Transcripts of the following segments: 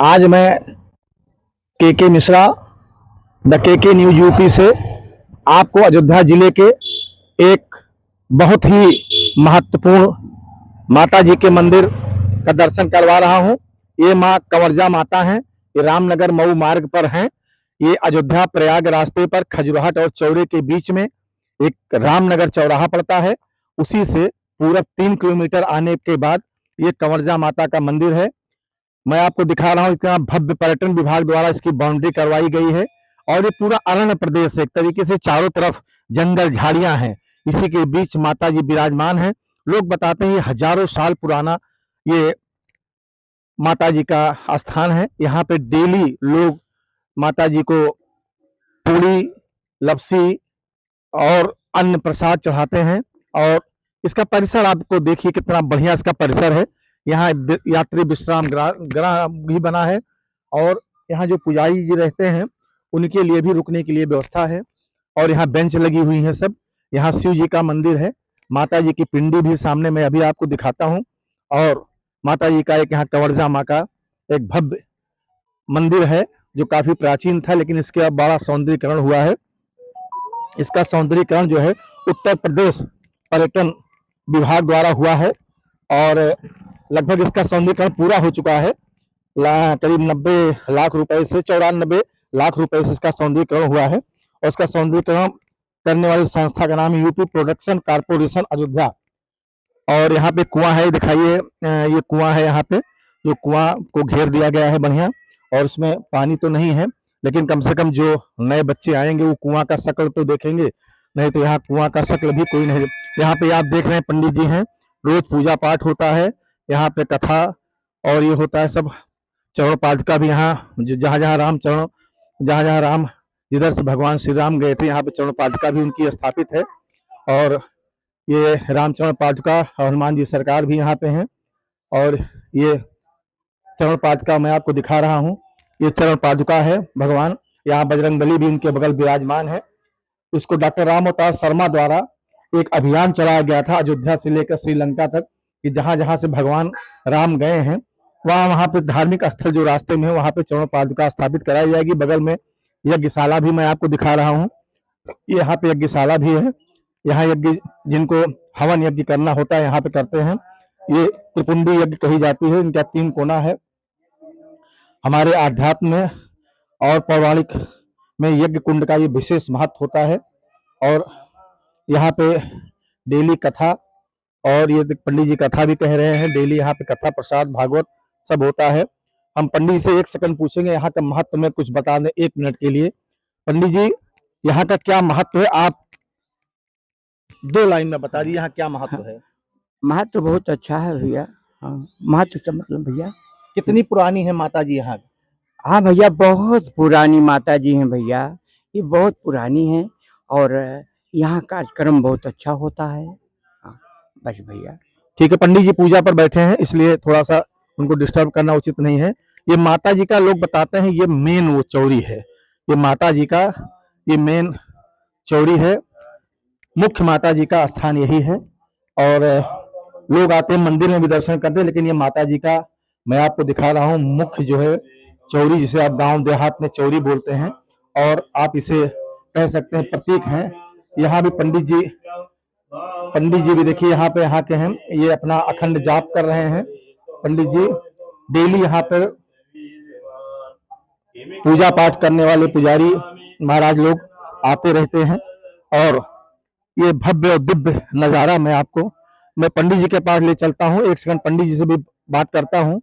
आज मैं के मिश्रा द के न्यूज यूपी से आपको अयोध्या जिले के एक बहुत ही महत्वपूर्ण माता जी के मंदिर का दर्शन करवा रहा हूं। ये माँ कंवरजा माता हैं। ये रामनगर मऊ मार्ग पर हैं। ये अयोध्या प्रयाग रास्ते पर खजुराहट और चौरे के बीच में एक रामनगर चौराहा पड़ता है। उसी से पूरा 3 किलोमीटर आने के बाद ये कंवरजा माता का मंदिर है। मैं आपको दिखा रहा हूँ, इतना भव्य पर्यटन विभाग द्वारा इसकी बाउंड्री करवाई गई है और ये पूरा अरण्य प्रदेश है। एक तरीके से चारों तरफ जंगल झाड़ियां हैं, इसी के बीच माता जी विराजमान हैं। लोग बताते हैं ये हजारों साल पुराना ये माता जी का स्थान है। यहाँ पे डेली लोग माता जी को पूड़ी, लपसी और अन्न प्रसाद चढ़ाते हैं। और इसका परिसर आपको देखिए कितना बढ़िया इसका परिसर है। यहाँ यात्री विश्राम गृह भी बना है और यहाँ जो पुजारी जी रहते हैं उनके लिए भी रुकने के लिए व्यवस्था है। और यहाँ बेंच लगी हुई है सब। यहाँ शिव जी का मंदिर है। माता जी की पिंडी भी सामने मैं अभी आपको दिखाता हूँ। और माता जी का एक यहाँ कंवरजा माँ का एक भव्य मंदिर है जो काफी प्राचीन था, लेकिन इसके अब बड़ा सौंदर्यीकरण हुआ है। इसका सौंदर्यीकरण जो है उत्तर प्रदेश पर्यटन विभाग द्वारा हुआ है और लगभग इसका सौंदर्यीकरण पूरा हो चुका है। करीब 90 लाख रुपए से 94 लाख रुपए से इसका सौंदर्यीकरण हुआ है। और इसका सौंदर्यीकरण करने वाली संस्था का नाम यूपी प्रोडक्शन कारपोरेशन अयोध्या। और यहाँ पे कुआं है, दिखाइए। ये कुआं है यहाँ पे, जो कुआं को घेर दिया गया है बढ़िया। और उसमें पानी तो नहीं है, लेकिन कम से कम जो नए बच्चे आएंगे वो कुआं का शक्ल तो देखेंगे, नहीं तो यहाँ कुआं का शक्ल भी कोई नहीं। यहाँ पे आप देख रहे हैं पंडित जी हैं, रोज पूजा पाठ होता है यहाँ पे, कथा और ये होता है सब। चरण पादुका भी यहाँ, जहाँ जहाँ राम चरण, जहाँ जहाँ राम, जिधर से भगवान श्री राम गए थे, यहाँ पे चरण पादुका भी उनकी स्थापित है। और ये रामचरण पादुका हनुमान जी सरकार भी यहाँ पे हैं। और ये चरण पादुका मैं आपको दिखा रहा हूँ। ये चरण पादुका है भगवान। यहाँ बजरंगबली भी उनके बगल विराजमान है। इसको डॉक्टर राम अवतार शर्मा द्वारा एक अभियान चलाया गया था अयोध्या से लेकर श्रीलंका तक, कि जहां जहां से भगवान राम गए हैं वहां वहां पे धार्मिक स्थल जो रास्ते में है वहां पे चरण पादुका स्थापित कराई जाएगी। बगल में यज्ञशाला भी मैं आपको दिखा रहा हूँ। यहाँ पे यज्ञशाला भी है। यहाँ यज्ञ, जिनको हवन यज्ञ करना होता है यहाँ पे करते हैं। ये त्रिपुंडी यज्ञ कही जाती है। इनका 3 कोना है। हमारे आध्यात्म में और पौराणिक में यज्ञ कुंड का ये विशेष महत्व होता है। और यहाँ पे डेली कथा, और ये पंडित जी कथा भी कह रहे हैं, डेली यहाँ पे कथा प्रसाद भागवत सब होता है। हम पंडित से 1 सेकंड पूछेंगे यहाँ का महत्व में कुछ बता दें 1 मिनट के लिए। पंडित जी, यहाँ का क्या महत्व है, आप 2 लाइन में बता दीजिए यहाँ क्या महत्व है। महत्व बहुत अच्छा है भैया। हाँ, महत्व का मतलब भैया, कितनी पुरानी है माता जी यहाँ? हाँ भैया, बहुत पुरानी माता जी हैं भैया। ये बहुत पुरानी है और यहाँ कार्यक्रम बहुत अच्छा होता है। हाँ, बस भैया। ठीक है, पंडित जी पूजा पर बैठे हैं इसलिए थोड़ा सा उनको डिस्टर्ब करना उचित नहीं है। ये माता जी का, लोग बताते हैं ये मेन वो चौरी है। ये माता जी का ये मेन चौरी है। मुख्य माता जी का स्थान यही है। और लोग आते हैं मंदिर में भी दर्शन करते हैं, लेकिन ये माता जी का मैं आपको दिखा रहा हूँ मुख्य जो है चौरी, जिसे आप गांव देहात में चौरी बोलते हैं और आप इसे कह सकते हैं प्रतीक हैं। यहाँ भी पंडित जी भी देखिए यहाँ पे, यहाँ के हैं, ये अपना अखंड जाप कर रहे हैं। पंडित जी डेली यहाँ पर पूजा पाठ करने वाले पुजारी महाराज लोग आते रहते हैं। और ये भव्य और दिव्य नजारा मैं पंडित जी के पास ले चलता हूँ। 1 सेकंड पंडित जी से भी बात करता हूँ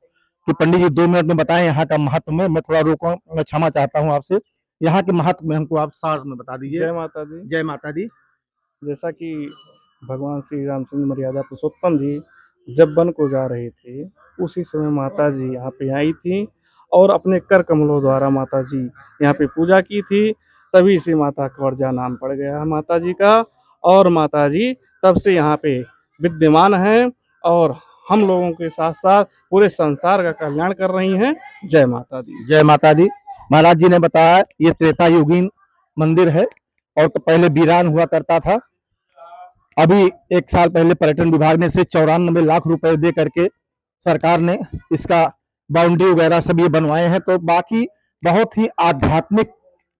कि पंडित जी 2 मिनट में बताएं यहाँ का महत्व में। मैं थोड़ा रुका, मैं क्षमा चाहता हूँ आपसे। यहाँ के महत्व में हमको आप सार में बता दीजिए। जय माता दी। जय माता दी। जैसा कि भगवान श्री रामचंद्र मर्यादा पुरुषोत्तम जी जब वन को जा रहे थे, उसी समय माता जी यहाँ पे आई थी और अपने कर कमलों द्वारा माता जी यहाँ पे पूजा की थी। तभी से माता कंवरजा नाम पड़ गया है माता जी का। और माता जी तब से यहाँ पे विद्यमान हैं और हम लोगों के साथ साथ पूरे संसार का कल्याण कर रही हैं। जय माता दी। जय माता दी। महाराज जी ने बताया ये त्रेता युगीन मंदिर है और तो पहले वीरान हुआ करता था। अभी 1 साल पहले पर्यटन विभाग ने से 94 लाख रुपए दे करके सरकार ने इसका बाउंड्री वगैरह सब ये बनवाए हैं। तो बाकी बहुत ही आध्यात्मिक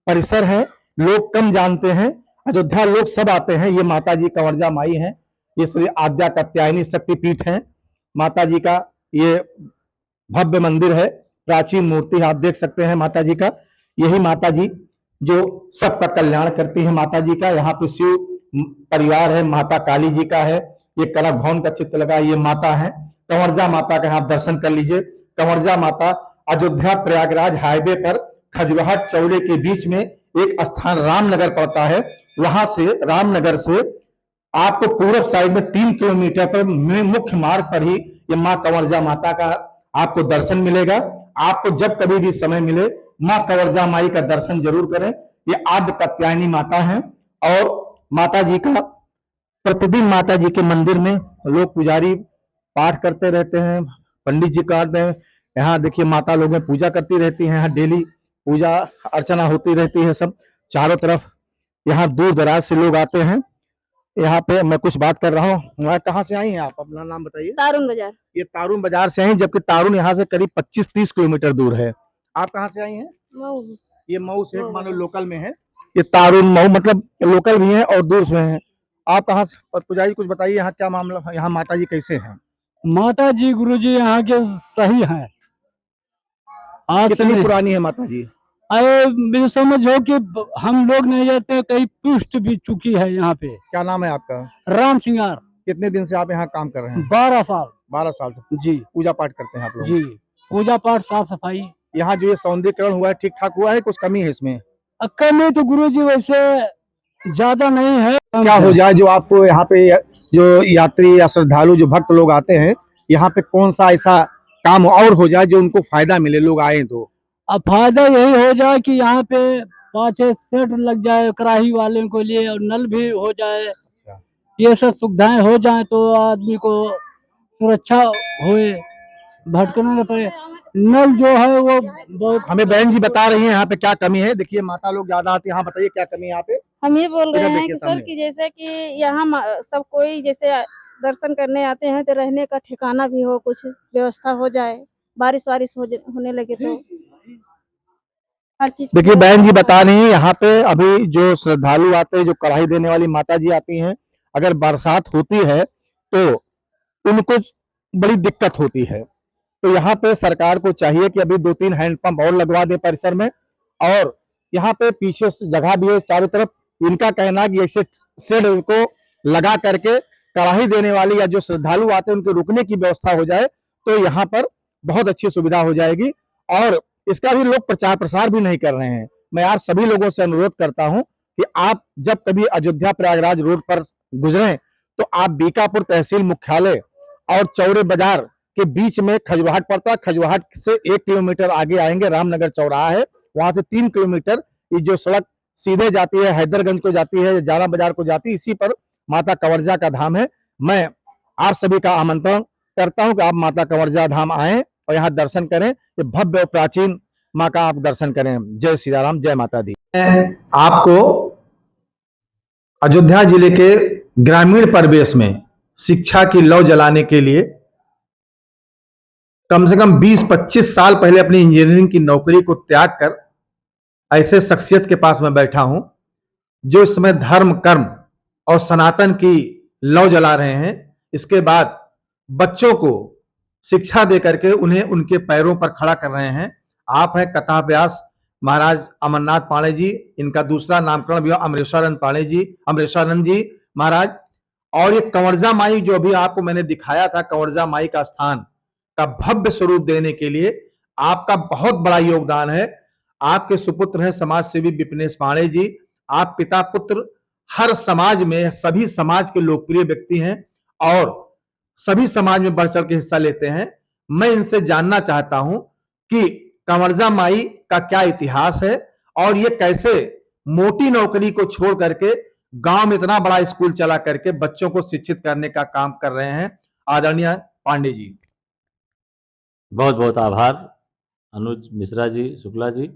परिसर है, लोग कम जानते हैं। अयोध्या लोग सब आते हैं। ये माता जी कंवरजा माई हैं, ये श्री आद्या कात्यायनी शक्तिपीठ है माता जी का। ये भव्य मंदिर है, प्राचीन मूर्ति आप देख सकते हैं माता जी का। यही माता जी जो सबका कल्याण करती है माता जी का। यहाँ पे शिव परिवार है, माता काली जी का है, ये कनक भवन का चित्र लगा, ये माता है कंवरजा माता का। आप दर्शन कर लीजिए। कंवरजा माता अयोध्या प्रयागराज हाईवे पर खजुराहो चौड़े के बीच में एक स्थान रामनगर पड़ता है। वहां से रामनगर से आपको पूर्व साइड में 3 किलोमीटर पर मुख्य मार्ग पर ही ये माँ कंवरजा माता का आपको दर्शन मिलेगा। आपको जब कभी भी समय मिले माँ कंवरजा माई का दर्शन जरूर करें। ये आद्य कात्यायनी माता है और माता जी का प्रतिदिन माता जी के मंदिर में लोग पुजारी पाठ करते रहते हैं, पंडित जी करते हैं। यहाँ देखिए माता लोग में पूजा करती रहती हैं, यहाँ डेली पूजा अर्चना होती रहती है। सब चारों तरफ यहाँ दूर दराज से लोग आते हैं। यहाँ पे मैं कुछ बात कर रहा हूँ। कहाँ से आई हैं आप, अपना नाम बताइए। तारुन बाजार। ये तारुन बाजार से आई, जबकि तारुन यहाँ से करीब 25-30 किलोमीटर दूर है। आप कहाँ से आई हैं? मऊ। ये मऊ से, मानो मऊ। लोकल में है। ये तारुन मऊ मतलब लोकल भी है और दूर में है। आप कहाँ से? और पुजारी कुछ बताइए, यहाँ क्या मामला है, यहाँ माता जी कैसे हैं? माता जी गुरु जी यहाँ के सही हैं। आज से कितनी नहीं, पुरानी है माता जी? अरे मुझे समझो कि हम लोग नहीं जाते, कई पुष्ट भी चुकी है यहाँ पे। क्या नाम है आपका? राम सिंगार। कितने दिन से आप यहाँ काम कर रहे हैं? 12 साल। 12 साल से जी पूजा पाठ करते हैं आप लोग? जी, पूजा पाठ साफ सफाई। यहाँ जो ये सौंदर्यीकरण हुआ है ठीक ठाक हुआ है, कुछ कमी है इसमें? कमी तो गुरु जी वैसे ज्यादा नहीं है। क्या हो जाए जो आपको यहाँ पे जो यात्री या श्रद्धालु जो भक्त लोग आते हैं, यहाँ पे कौन सा ऐसा काम और हो जाए जो उनको फायदा मिले, लोग आए तो? अब फायदा यही हो जाए कि यहाँ पे 5-6 सेट लग जाए कड़ाही वाले को लिए, और नल भी हो जाए। ये सब सुविधाएं हो जाए तो आदमी को सुरक्षा होए, भटकने न पड़े। नल जो है वो बहुत। हमें बहन जी बता रही हैं यहाँ पे क्या कमी है। देखिए माता लोग ज्यादा आती है, यहाँ बताइए क्या कमी है यहाँ पे? हम ये बोल रहे इधर हैं देखिए कि सर सामने। कि जैसे कि यहाँ सब कोई जैसे दर्शन करने आते हैं तो रहने का ठिकाना भी हो, कुछ व्यवस्था हो जाए, बारिश वारिश होने लगे तो हर चीज की देखिए बहन जी व्यवस्था बता रही हैं यहाँ पे अभी जो श्रद्धालु आते हैं, जो कढ़ाई देने वाली माता जी आती हैं, अगर बरसात होती है तो उनको बड़ी दिक्कत होती है। तो यहाँ पे सरकार को चाहिए कि अभी 2-3 हैंडपंप और लगवा दे परिसर में। और यहाँ पे पीछे से जगह भी है चारों तरफ। इनका कहना कि ऐसे शेड को लगा करके कढ़ाई देने वाली या जो श्रद्धालु आते हैं उनके रुकने की व्यवस्था हो जाए तो यहाँ पर बहुत अच्छी सुविधा हो जाएगी। और इसका भी लोग प्रचार प्रसार भी नहीं कर रहे हैं। मैं आप सभी लोगों से अनुरोध करता हूं कि आप जब कभी अयोध्या प्रयागराज रोड पर गुजरें तो आप बीकापुर तहसील मुख्यालय और चौड़े बाजार के बीच में खजुराहट पड़ता है। खजुराहट से 1 किलोमीटर आगे आएंगे, रामनगर चौराहा है, वहां से 3 किलोमीटर ये जो सड़क सीधे जाती है हैदरगंज को जाती है, जाना बाजार को जाती है, इसी पर माता कंवरजा का धाम है। मैं आप सभी का आमंत्रण करता हूं कि आप माता कंवरजा धाम आए और यहाँ दर्शन करें। ये भव्य और प्राचीन माँ का आप दर्शन करें। जय श्री राम, जय माता दी। आपको अयोध्या जिले के ग्रामीण परिवेश में शिक्षा की लौ जलाने के लिए कम से कम 20-25 साल पहले अपनी इंजीनियरिंग की नौकरी को त्याग कर ऐसे शख्सियत के पास मैं बैठा हूं जो इस समय धर्म, कर्म और सनातन की लौ जला रहे हैं। इसके बाद बच्चों को शिक्षा दे करके उन्हें उनके पैरों पर खड़ा कर रहे हैं। आप हैं कथा व्यास महाराज अमरनाथ पांडे जी, इनका दूसरा नामकरण भी अमरेश्वरानंद पांडे जी, अमरेश्वरानंद जी महाराज। और ये कंवरजा माई जो अभी आपको मैंने दिखाया था, कंवरजा माई का स्थान का भव्य स्वरूप देने के लिए आपका बहुत बड़ा योगदान है। आपके सुपुत्र हैं समाज सेवी विपिनेश पांडे जी। आप पिता पुत्र हर समाज में सभी समाज के लोकप्रिय व्यक्ति हैं और सभी समाज में बढ़ चढ़ के हिस्सा लेते हैं। मैं इनसे जानना चाहता हूं कि कंवरजा माई का क्या इतिहास है और ये कैसे मोटी नौकरी को छोड़ करके गांव में इतना बड़ा स्कूल चला करके बच्चों को शिक्षित करने का काम कर रहे हैं। आदरणीय पांडे जी। बहुत बहुत आभार अनुज मिश्रा जी, शुक्ला जी।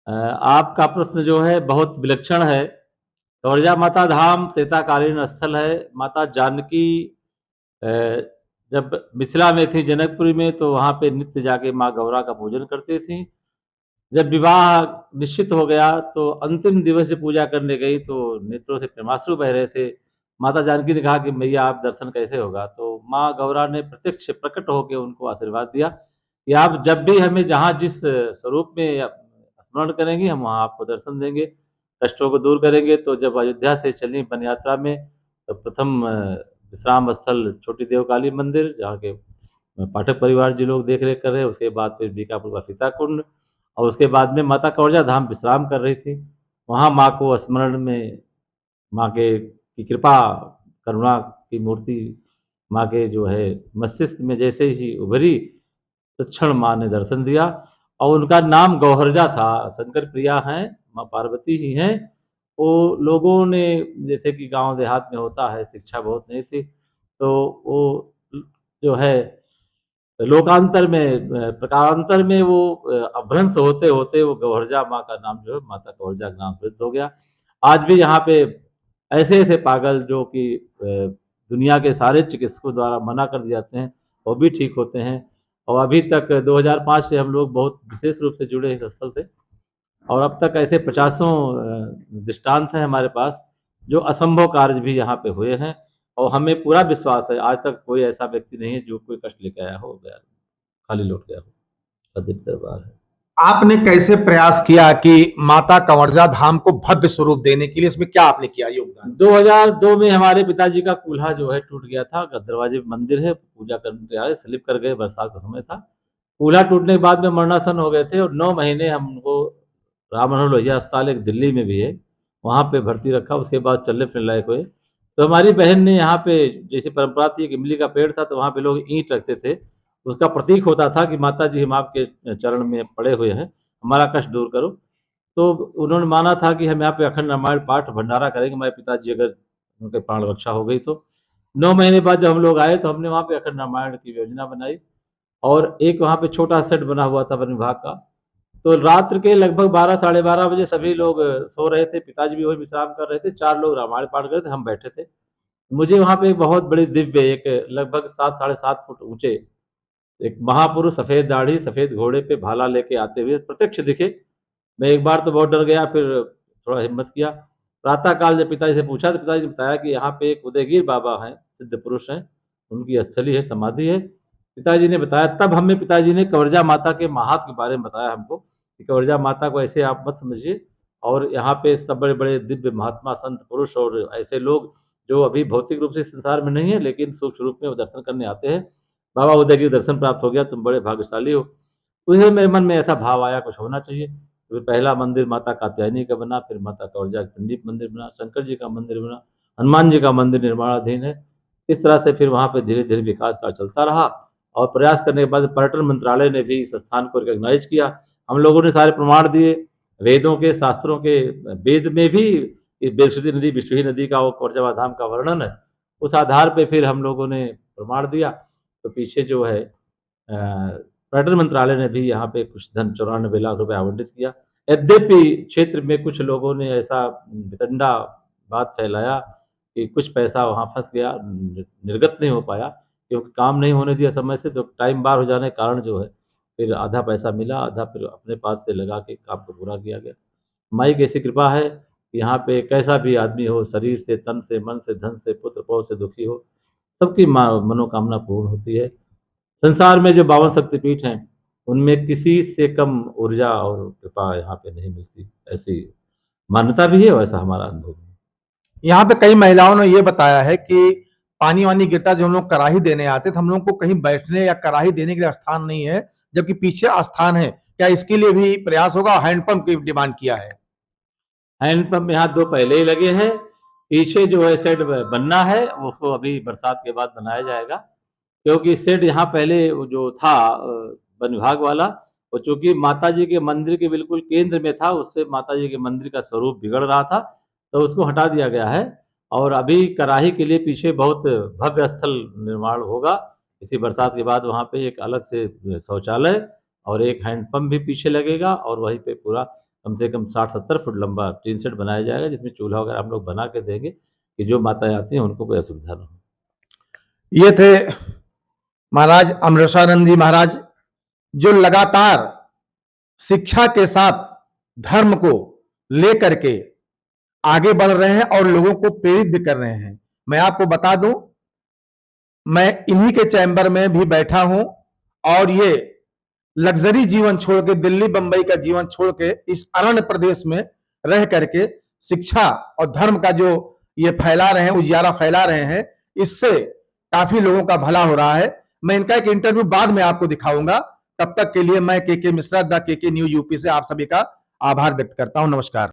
आपका प्रश्न जो है बहुत विलक्षण है। कंवरजा माता धाम त्रेताकालीन स्थल है। माता जानकी जब मिथिला में थी जनकपुरी में तो वहाँ पे नित्य जाके माँ गौरा का पूजन करती थी। जब विवाह निश्चित हो गया तो अंतिम दिवस जब पूजा करने गई तो नेत्रों से प्रेमाश्रु बह रहे थे। माता जानकी ने कहा कि मैया आप दर्शन कैसे होगा? तो माँ गौरा ने प्रत्यक्ष प्रकट होकर उनको आशीर्वाद दिया कि आप जब भी हमें जहाँ जिस स्वरूप में स्मरण करेंगी हम वहाँ आपको दर्शन देंगे, कष्टों को दूर करेंगे। तो जब अयोध्या से चली वन यात्रा में तो प्रथम विश्राम स्थल छोटी देवकाली मंदिर जहाँ के पाठक परिवार जी लोग देख रेख कर रहे हैं, उसके बाद फिर बीकापुर का सीता कुंड और उसके बाद में माता कवर्जा धाम विश्राम कर रही थी। वहाँ माँ को स्मरण में माँ के की कृपा करुणा की मूर्ति माँ के जो है मस्तिष्क में जैसे ही उभरी तत्क्षण माँ ने दर्शन दिया और उनका नाम गौहरजा था। शंकर प्रिया हैं, माँ पार्वती ही हैं। वो लोगों ने जैसे कि गांव देहात में होता है, शिक्षा बहुत नहीं थी तो वो जो है लोकांतर में प्रकारांतर में वो अभ्रंश होते होते वो गौहरजा माँ का नाम जो है माता गौहरजा का नाम प्रसिद्ध हो गया। आज भी यहाँ पे ऐसे ऐसे पागल जो कि दुनिया के सारे चिकित्सकों द्वारा मना कर दिए जाते हैं वो भी ठीक होते हैं। और अभी तक 2005 से हम लोग बहुत विशेष रूप से जुड़े इस स्थल से और अब तक ऐसे 50 दृष्टांत हैं हमारे पास जो असंभव कार्य भी यहाँ पे हुए हैं और हमें पूरा विश्वास है आज तक कोई ऐसा व्यक्ति नहीं है जो कोई कष्ट लेके आया हो गया खाली लौट गया हो। अधिक दरबार है। आपने कैसे प्रयास किया कि माता कंवरजा धाम को भव्य स्वरूप देने के लिए, इसमें क्या आपने किया योगदान? 2002 में हमारे पिताजी का कूल्हा जो है टूट गया था। दरवाजे में मंदिर है, पूजा करने आए, स्लिप कर गए, बरसात का समय था। कूल्हा टूटने के बाद में मरणासन हो गए थे और 9 महीने हमको राम मनोहर लोहिया अस्पताल एक दिल्ली में भी है, वहाँ पे भर्ती रखा। उसके बाद चलने फिरने लायक हुए तो हमारी बहन ने यहाँ पे जैसे परंपरा थी, एक इमली का पेड़ था तो वहाँ पे लोग ईंट रखते थे, उसका प्रतीक होता था कि माता जी हम आपके चरण में पड़े हुए हैं, हमारा कष्ट दूर करो। तो उन्होंने माना था कि हम यहाँ पे अखंड रामायण पाठ भंडारा करेंगे, हमारे पिताजी अगर उनके प्राण रक्षा हो गई तो। 9 महीने बाद जब हम लोग आए तो हमने वहाँ पे अखंड रामायण की योजना बनाई और एक वहाँ पे छोटा सेट बना हुआ था वन विभाग का। तो रात्र के लगभग 12 साढ़े 12 बजे सभी लोग सो रहे थे, पिताजी भी वही विश्राम कर रहे थे, 4 लोग रामायण पाठ कर रहे थे, हम बैठे थे। मुझे वहाँ पे एक बहुत बड़ी दिव्य एक लगभग 7 साढ़े 7 फुट ऊँचे एक महापुरुष सफ़ेद दाढ़ी, सफ़ेद घोड़े पे भाला लेके आते हुए प्रत्यक्ष दिखे। मैं एक बार तो बहुत डर गया, फिर थोड़ा हिम्मत किया। प्रातः काल जब पिताजी से पूछा तो पिताजी ने बताया कि यहाँ पे एक उदयगिरि बाबा हैं, सिद्ध पुरुष हैं, उनकी स्थली है, समाधि है। पिताजी ने बताया, तब हमें पिताजी ने कवर्जा माता के महात्म के बारे में बताया हमको कि कवर्जा माता को ऐसे आप मत समझिए और यहाँ पे सब बड़े-बड़े दिव्य महात्मा, संत पुरुष और ऐसे लोग जो अभी भौतिक रूप से इस संसार में नहीं है लेकिन सूक्ष्म रूप में वो दर्शन करने आते हैं। बाबा उदयगिरि दर्शन प्राप्त हो गया, तुम बड़े भाग्यशाली हो। उस समय मेरे मन में ऐसा भाव आया कुछ होना चाहिए। फिर पहला मंदिर माता कात्यायनी का बना, फिर माता कवर्जा का चंडी मंदिर बना, शंकर जी का मंदिर बना, हनुमान जी का मंदिर निर्माणाधीन है। इस तरह से फिर वहाँ पे धीरे-धीरे विकास कार्य चलता रहा और प्रयास करने के बाद पर्यटन मंत्रालय ने भी इस स्थान को रिकॉग्नाइज़ किया। हम लोगों ने सारे प्रमाण दिए, वेदों के, शास्त्रों के, वेद में भी इस बेसुरी नदी, बिसुही नदी का वो कवर्जा धाम का वर्णन है। उस आधार पे फिर हम लोगों ने प्रमाण दिया, तो पीछे जो है पर्यटन मंत्रालय ने भी यहाँ पे कुछ धन 94 लाख रुपए आवंटित किया। यद्यपि क्षेत्र में कुछ लोगों ने ऐसा वितंडा बात फैलाया कि कुछ पैसा वहाँ फँस गया, निर्गत नहीं हो पाया क्योंकि काम नहीं होने दिया समय से, तो टाइम बार हो जाने के कारण जो है फिर आधा पैसा मिला, आधा फिर अपने पास से लगा के काम को पूरा किया गया। माई की ऐसी कृपा है कि यहाँ पे कैसा भी आदमी हो, शरीर से, तन से, मन से, धन से, पुत्र पौत्र से दुखी हो, सबकी मनोकामना पूर्ण होती है। संसार में जो 52 शक्तिपीठ हैं, उनमें किसी से कम ऊर्जा और कृपा यहाँ पे नहीं मिलती। ऐसी मान्यता भी है और ऐसा हमारा अनुभव है। यहाँ पे कई महिलाओं ने ये बताया है कि पानी-वानी गिरता जब हम लोग कराही देने आते हैं तो हम लोग को कहीं बैठने या कराही देने के लिए स्थान नहीं है, जबकि पीछे स्थान है। क्या इसके लिए भी प्रयास होगा? हैंडपंप की डिमांड किया है। हैंडपंप यहाँ 2 पहले ही लगे हैं, पीछे जो है शेड बनना है, उसको अभी बरसात के बाद बनाया जाएगा। क्योंकि शेड यहाँ पहले वो जो था वन विभाग वाला, वो चूँकि माता जी के मंदिर के बिल्कुल केंद्र में था, उससे माता जी के मंदिर का स्वरूप बिगड़ रहा था, तो उसको हटा दिया गया है और अभी कराही के लिए पीछे बहुत भव्य स्थल निर्माण होगा। इसी बरसात के बाद वहाँ पे एक अलग से शौचालय और एक हैंडपंप भी पीछे लगेगा और वहीं पे पूरा कम से कम 60-70 फुट लंबा टीन शेड बनाया जाएगा, जिसमें चूल्हा वगैरह हम लोग बना के देंगे कि जो माताएँ आती हैं, उनको कोई असुविधा ना हो। ये थे महाराज अमृतानंद जी महाराज, जो लगातार शिक्षा के साथ धर्म को लेकर के आगे बढ़ रहे हैं और लोगों को प्रेरित भी कर रहे हैं। मैं आपको बता दूं, मैं इन्हीं के चैम्बर में भी बैठा हूं और ये लग्जरी जीवन छोड़ के, दिल्ली बंबई का जीवन छोड़ के इस अरण्य प्रदेश में रह करके शिक्षा और धर्म का जो ये फैला रहे हैं, उजियारा फैला रहे हैं, इससे काफी लोगों का भला हो रहा है। मैं इनका एक इंटरव्यू बाद में आपको दिखाऊंगा। तब तक के लिए मैं के मिश्रा द के न्यूज यूपी से आप सभी का आभार व्यक्त करता हूं। नमस्कार।